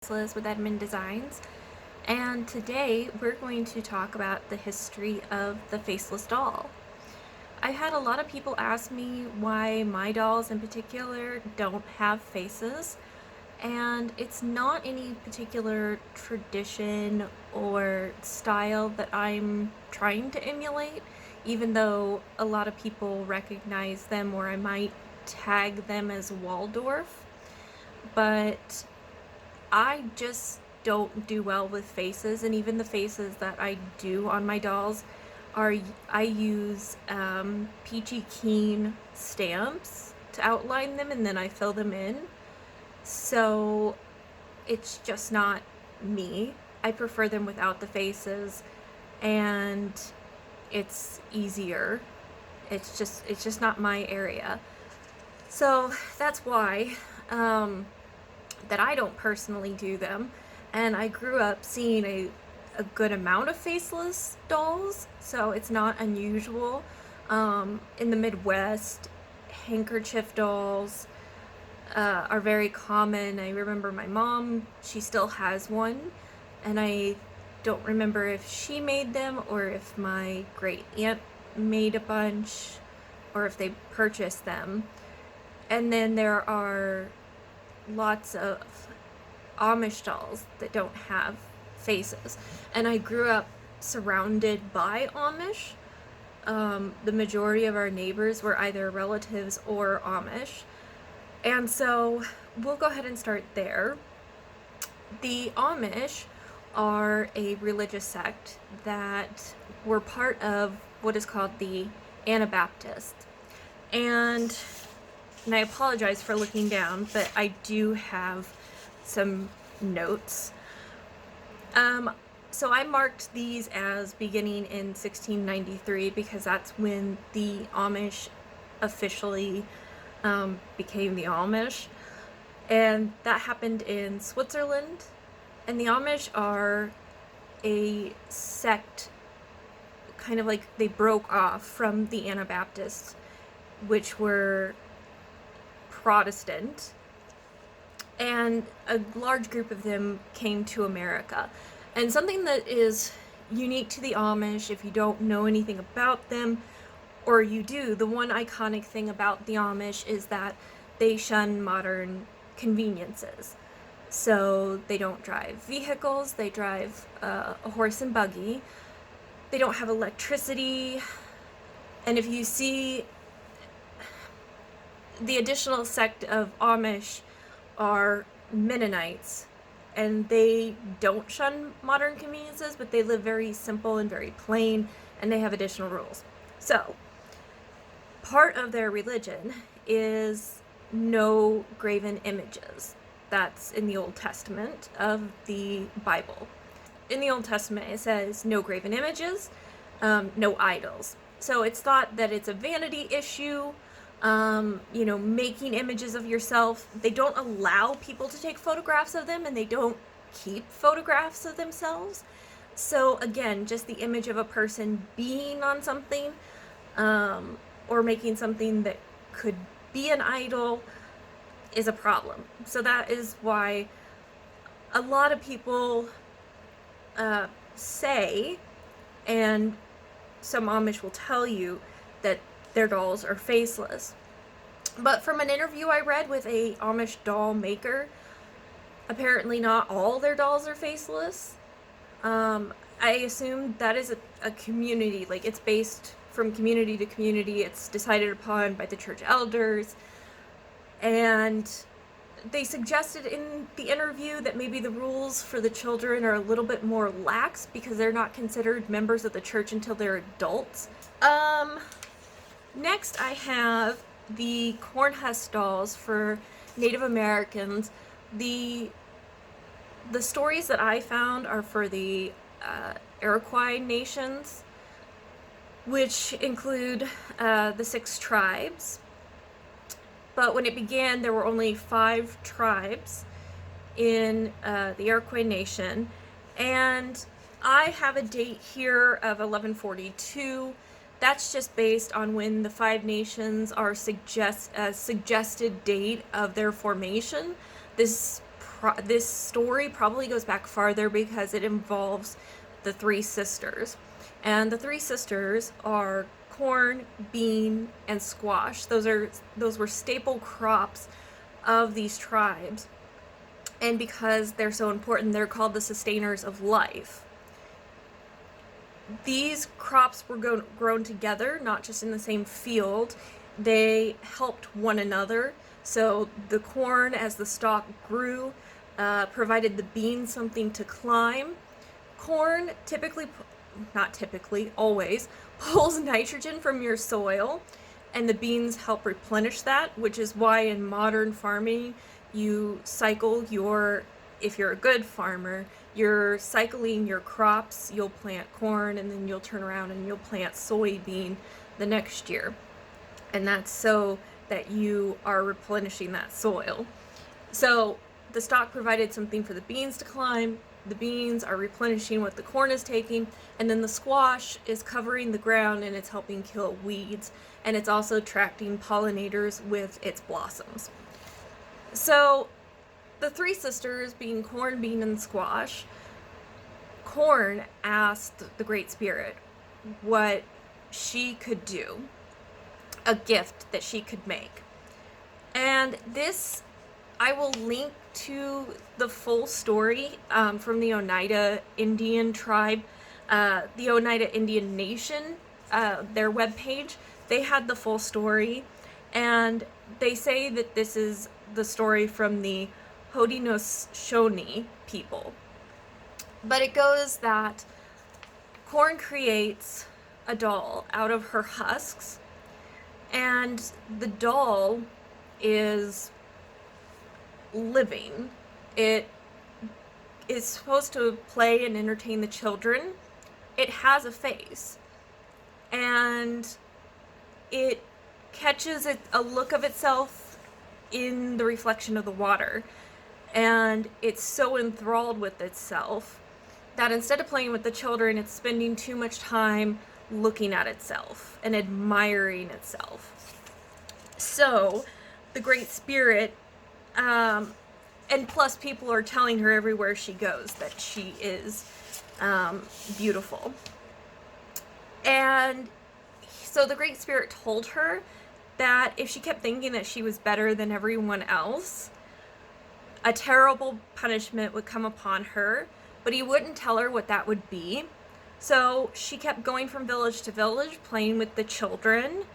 Faceless with Edmund Designs, and today we're going to talk about the history of the Faceless doll. I've had a lot of people ask me why my dolls in particular don't have faces, and it's not any particular tradition or style that I'm trying to emulate, even though a lot of people recognize them, or I might tag them as Waldorf, but I just don't do well with faces, and even the faces that I do on my dolls are, I use peachy keen stamps to outline them, and then I fill them in. So it's just not me. I prefer them without the faces, and it's easier. It's just not my area. So that's why that I don't personally do them, and I grew up seeing a good amount of faceless dolls, so it's not unusual. In the Midwest, handkerchief dolls are very common. I remember my mom, she still has one, and I don't remember if she made them or if my great aunt made a bunch or if they purchased them. And then there are lots of Amish dolls that don't have faces. And I grew up surrounded by Amish. The majority of our neighbors were either relatives or Amish. And so we'll go ahead and start there. The Amish are a religious sect that were part of what is called the Anabaptist. And I apologize for looking down, but I do have some notes. So I marked these as beginning in 1693 because that's when the Amish officially became the Amish. And that happened in Switzerland. And the Amish are a sect, kind of like they broke off from the Anabaptists, which were Protestant, and a large group of them came to America. And something that is unique to the Amish, if you don't know anything about them, or you do, the one iconic thing about the Amish is that they shun modern conveniences. So they don't drive vehicles, they drive a horse and buggy, they don't have electricity, and if you see the additional sect of Amish are Mennonites, and they don't shun modern conveniences, but they live very simple and very plain, and they have additional rules. So, part of their religion is no graven images. That's in the Old Testament of the Bible. In the Old Testament, it says no graven images, no idols. So it's thought that it's a vanity issue. Making images of yourself. They don't allow people to take photographs of them, and they don't keep photographs of themselves. So again, just the image of a person being on something, or making something that could be an idol is a problem. So that is why a lot of people say, and some Amish will tell you, that their dolls are faceless. But from an interview I read with a Amish doll maker, apparently not all their dolls are faceless. I assume that is a community, like it's based from community to community. It's decided upon by the church elders. And they suggested in the interview that maybe the rules for the children are a little bit more lax because they're not considered members of the church until they're adults. Next, I have the corn husk dolls for Native Americans. The stories that I found are for the Iroquois nations, which include the 6 tribes. But when it began, there were only 5 tribes in the Iroquois nation, and I have a date here of 1142. That's just based on when the 5 nations are suggested date of their formation. This this story probably goes back farther because it involves the three sisters. And the three sisters are corn, bean, and squash. Those were staple crops of these tribes. And because they're so important, they're called the sustainers of life. These crops were grown together, not just in the same field. They helped one another. So the corn, as the stalk grew, provided the beans something to climb. Corn not typically, always, pulls nitrogen from your soil, and the beans help replenish that, which is why in modern farming you cycle if you're a good farmer, you're cycling your crops. You'll plant corn and then you'll turn around and you'll plant soybean the next year. And that's so that you are replenishing that soil. So the stalk provided something for the beans to climb. The beans are replenishing what the corn is taking, and then the squash is covering the ground and it's helping kill weeds, and it's also attracting pollinators with its blossoms. So the three sisters, being corn, bean, and squash, corn asked the Great Spirit what she could do, a gift that she could make. And this, I will link to the full story from the Oneida Indian tribe, the Oneida Indian Nation, their webpage. They had the full story, and they say that this is the story from the Haudenosaunee people. But it goes that corn creates a doll out of her husks, and the doll is living. It is supposed to play and entertain the children. It has a face, and it catches a look of itself in the reflection of the water, and it's so enthralled with itself that instead of playing with the children, it's spending too much time looking at itself and admiring itself. So the Great Spirit, and plus people are telling her everywhere she goes that she is beautiful. And so the Great Spirit told her that if she kept thinking that she was better than everyone else, a terrible punishment would come upon her, but he wouldn't tell her what that would be. So she kept going from village to village, playing with the children,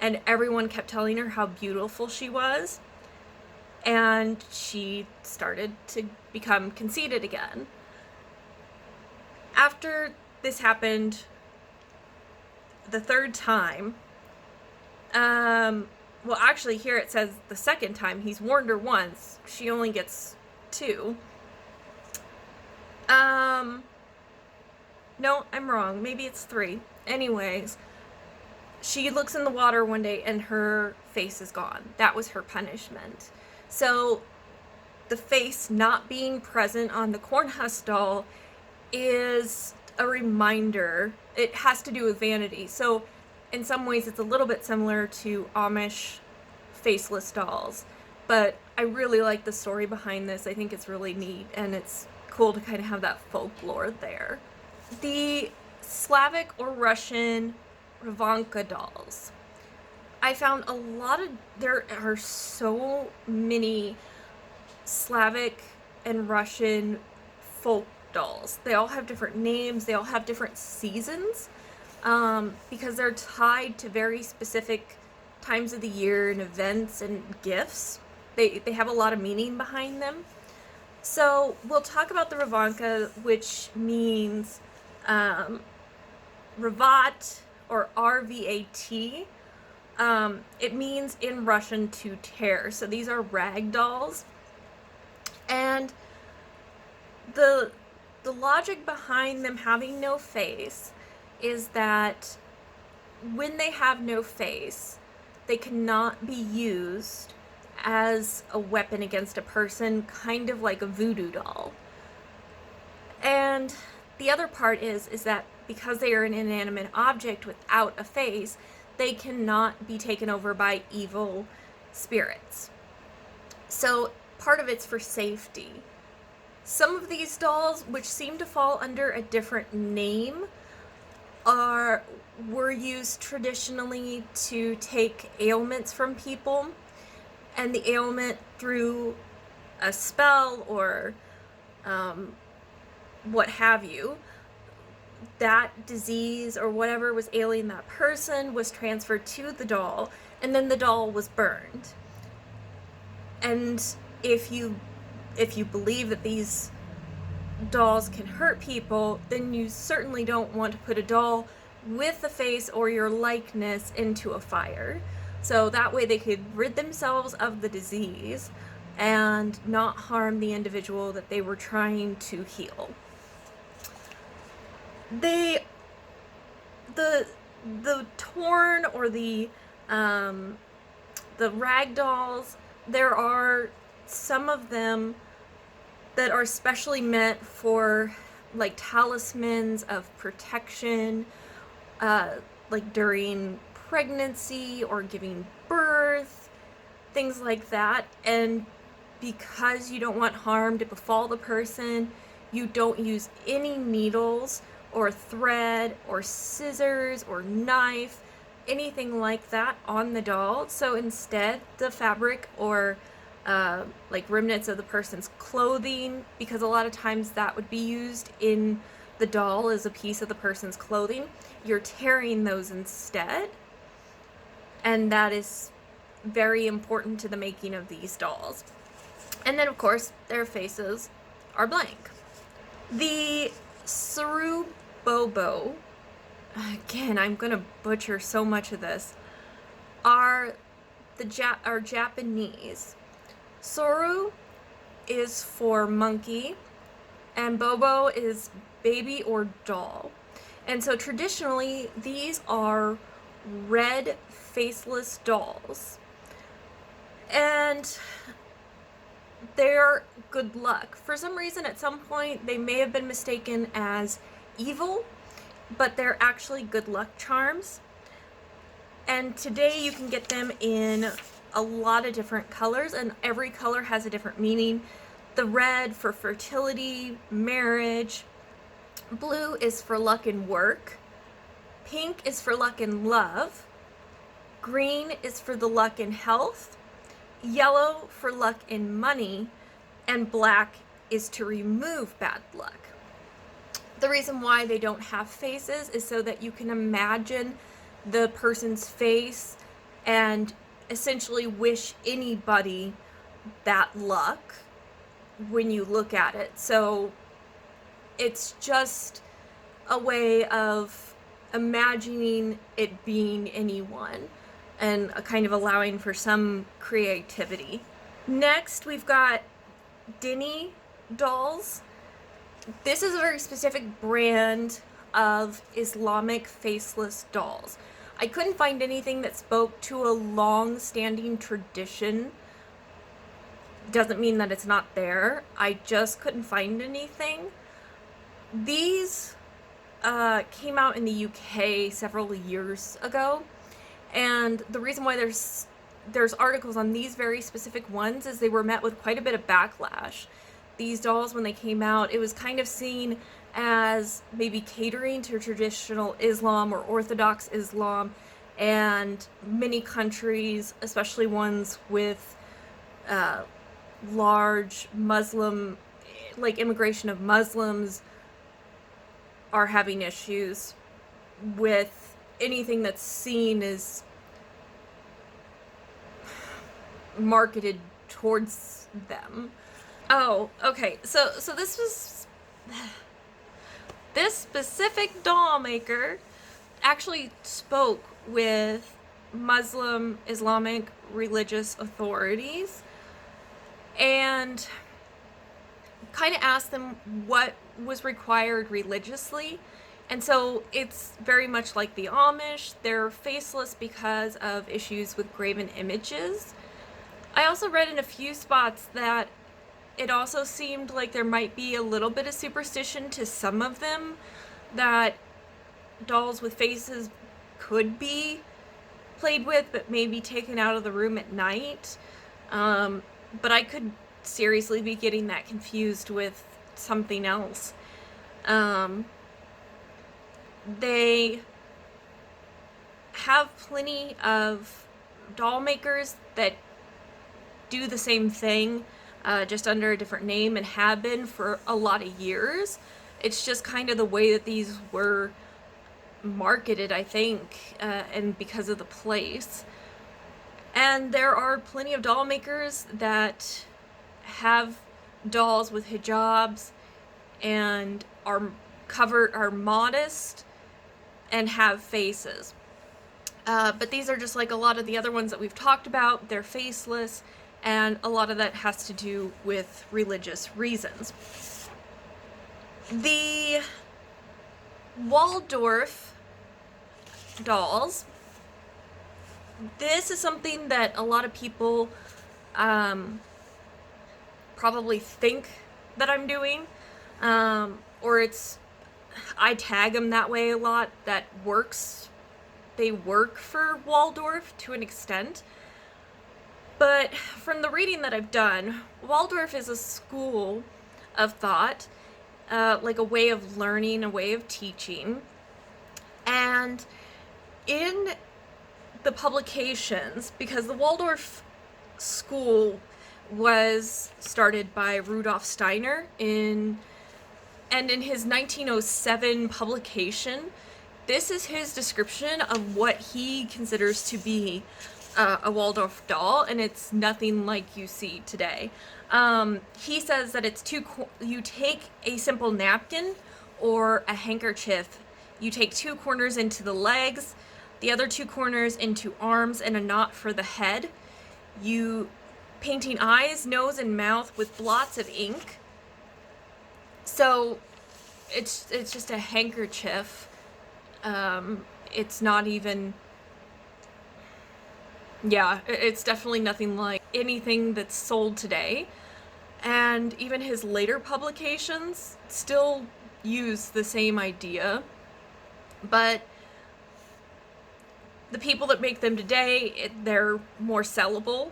and everyone kept telling her how beautiful she was. And she started to become conceited again. After this happened the third time, well, actually, here it says the second time. He's warned her once. She only gets 2. No, I'm wrong. Maybe it's 3. Anyways, she looks in the water one day and her face is gone. That was her punishment. So the face not being present on the corn husk doll is a reminder. It has to do with vanity. So in some ways it's a little bit similar to Amish faceless dolls, but I really like the story behind this. I think it's really neat, and it's cool to kind of have that folklore there. The Slavic or Russian Rivanka dolls. I found there are so many Slavic and Russian folk dolls. They all have different names, they all have different seasons, because they're tied to very specific times of the year and events and gifts. They have a lot of meaning behind them. So we'll talk about the Rivanka, which means Ravat, or R-V-A-T. It means in Russian to tear. So these are rag dolls. And the logic behind them having no face is that when they have no face, they cannot be used as a weapon against a person, kind of like a voodoo doll. And the other part is that because they are an inanimate object without a face, they cannot be taken over by evil spirits. So part of it's for safety. Some of these dolls, which seem to fall under a different name, were used traditionally to take ailments from people, and the ailment through a spell or what have you, that disease or whatever was ailing that person was transferred to the doll, and then the doll was burned. And if you believe that these dolls can hurt people, then you certainly don't want to put a doll with the face or your likeness into a fire. So that way they could rid themselves of the disease and not harm the individual that they were trying to heal. The torn or the rag dolls, there are some of them that are specially meant for like talismans of protection, like during pregnancy or giving birth, things like that. And because you don't want harm to befall the person, you don't use any needles or thread or scissors or knife, anything like that on the doll. So instead, the fabric or like remnants of the person's clothing, because a lot of times that would be used in the doll as a piece of the person's clothing, you're tearing those instead. And that is very important to the making of these dolls. And then, of course, their faces are blank. The Saru Bobo, again, I'm gonna butcher so much of this, are Japanese. Saru is for monkey, and Bobo is baby or doll. And so traditionally, these are red faceless dolls. And they're good luck. For some reason, at some point, they may have been mistaken as evil, but they're actually good luck charms. And today you can get them in a lot of different colors, and every color has a different meaning. The red for fertility, marriage. Blue is for luck and work. Pink is for luck and love. Green is for the luck and health. Yellow for luck and money. And black is to remove bad luck. The reason why they don't have faces is so that you can imagine the person's face and essentially wish anybody that luck when you look at it. So it's just a way of imagining it being anyone and kind of allowing for some creativity. Next, we've got Deni Dolls. This is a very specific brand of Islamic faceless dolls. I couldn't find anything that spoke to a long-standing tradition. Doesn't mean that it's not there. I just couldn't find anything. These came out in the UK several years ago, and the reason why there's articles on these very specific ones is they were met with quite a bit of backlash. These dolls, when they came out, it was kind of seen as maybe catering to traditional Islam or Orthodox Islam, and many countries, especially ones with large Muslim, like immigration of Muslims, are having issues with anything that's seen as marketed towards them. Oh, okay. So this specific doll maker actually spoke with Muslim Islamic religious authorities and kind of asked them what was required religiously. And so it's very much like the Amish. They're faceless because of issues with graven images. I also read in a few spots that it also seemed like there might be a little bit of superstition to some of them, that dolls with faces could be played with but maybe taken out of the room at night. But I could seriously be getting that confused with something else. They have plenty of doll makers that do the same thing, just under a different name, and have been for a lot of years. It's just kind of the way that these were marketed, I think, and because of the place. And there are plenty of doll makers that have dolls with hijabs and are modest and have faces. But these are just like a lot of the other ones that we've talked about. They're faceless, and a lot of that has to do with religious reasons. The Waldorf dolls, this is something that a lot of people probably think that I'm doing, or I tag them that way a lot. That works. They work for Waldorf to an extent. But from the reading that I've done, Waldorf is a school of thought, like a way of learning, a way of teaching. And in the publications, because the Waldorf school was started by Rudolf Steiner in his 1907 publication, this is his description of what he considers to be a Waldorf doll, and it's nothing like you see today. He says that you take a simple napkin or a handkerchief, you take 2 corners into the legs, the other 2 corners into arms, and a knot for the head. You painting eyes, nose, and mouth with blots of ink. So it's just a handkerchief. It's not even, yeah, it's definitely nothing like anything that's sold today. And even his later publications still use the same idea. But the people that make them today, they're more sellable,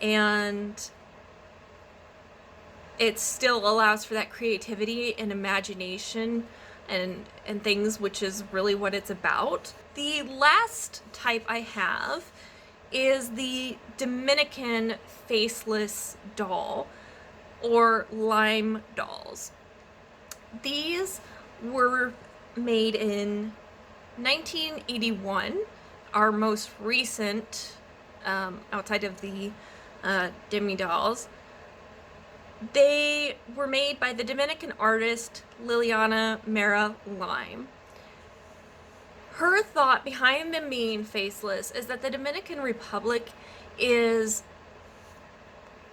and it still allows for that creativity and imagination and things, which is really what it's about. The last type I have is the Dominican faceless doll, or lime dolls. These were made in 1981, our most recent, outside of the Deni Dolls. They were made by the Dominican artist Liliana Mera Lime. Her thought behind them being faceless is that the Dominican Republic is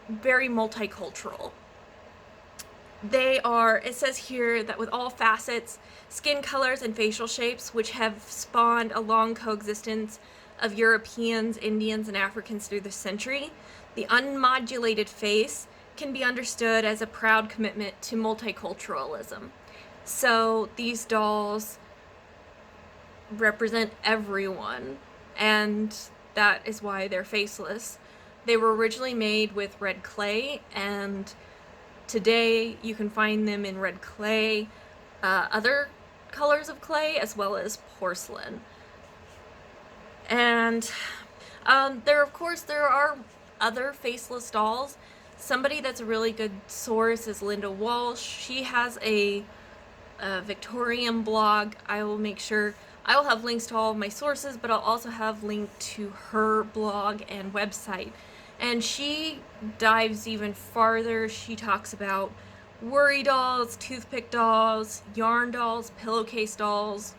very multicultural. It says here that with all facets, skin colors, and facial shapes, which have spawned a long coexistence of Europeans, Indians, and Africans through the century, the unmodulated face can be understood as a proud commitment to multiculturalism. So these dolls represent everyone, and that is why they're faceless. They were originally made with red clay, and today you can find them in red clay, other colors of clay, as well as porcelain. And there are other faceless dolls. Somebody that's a really good source is Linda Walsh. She has a Victorian blog. I will have links to all of my sources, but I'll also have linked to her blog and website. And she dives even farther. She talks about worry dolls, toothpick dolls, yarn dolls, pillowcase dolls,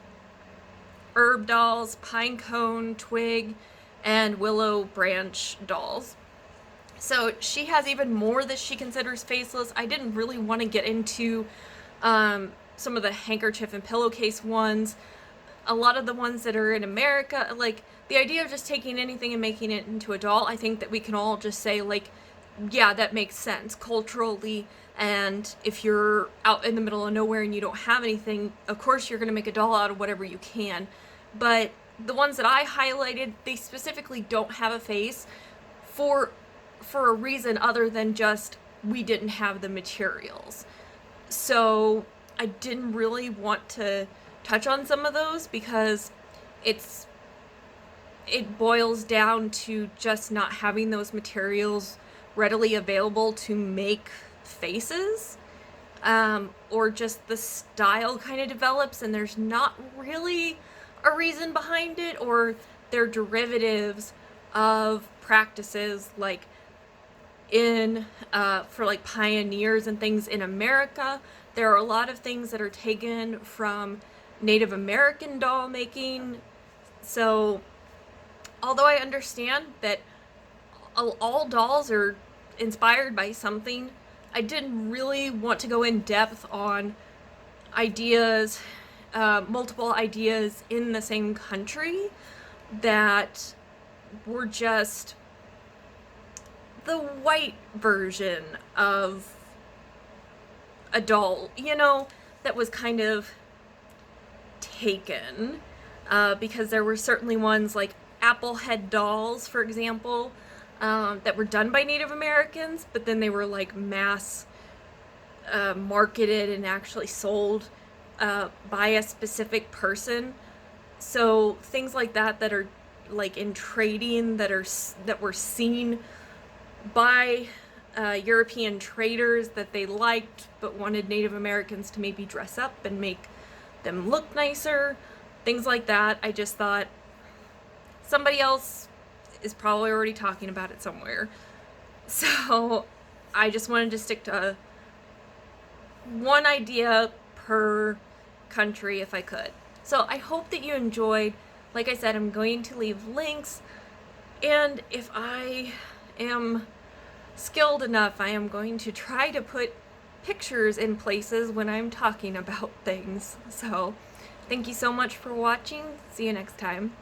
herb dolls, pine cone, twig, and willow branch dolls. So she has even more that she considers faceless. I didn't really want to get into some of the handkerchief and pillowcase ones. A lot of the ones that are in America, like the idea of just taking anything and making it into a doll, I think that we can all just say, like, yeah, that makes sense culturally. And if you're out in the middle of nowhere and you don't have anything, of course you're going to make a doll out of whatever you can. But the ones that I highlighted, they specifically don't have a face for a reason other than just we didn't have the materials. So I didn't really want to touch on some of those because it boils down to just not having those materials readily available to make faces, or just the style kind of develops and there's not really a reason behind it, or they're derivatives of practices like in for like pioneers and things in America. There are a lot of things that are taken from Native American doll making. So although I understand that all dolls are inspired by something, I didn't really want to go in depth on ideas, multiple ideas in the same country that were just the white version of a doll, that was kind of taken. Because there were certainly ones like Applehead dolls, for example, that were done by Native Americans, but then they were like mass marketed and actually sold by a specific person. So things like that are like in trading, that were seen by European traders that they liked but wanted Native Americans to maybe dress up and make them look nicer, things like that. I just thought somebody else is probably already talking about it somewhere. So I just wanted to stick to one idea per country if I could. So I hope that you enjoyed. Like I said, I'm going to leave links, and if I am skilled enough, I am going to try to put pictures in places when I'm talking about things. So thank you so much for watching. See you next time.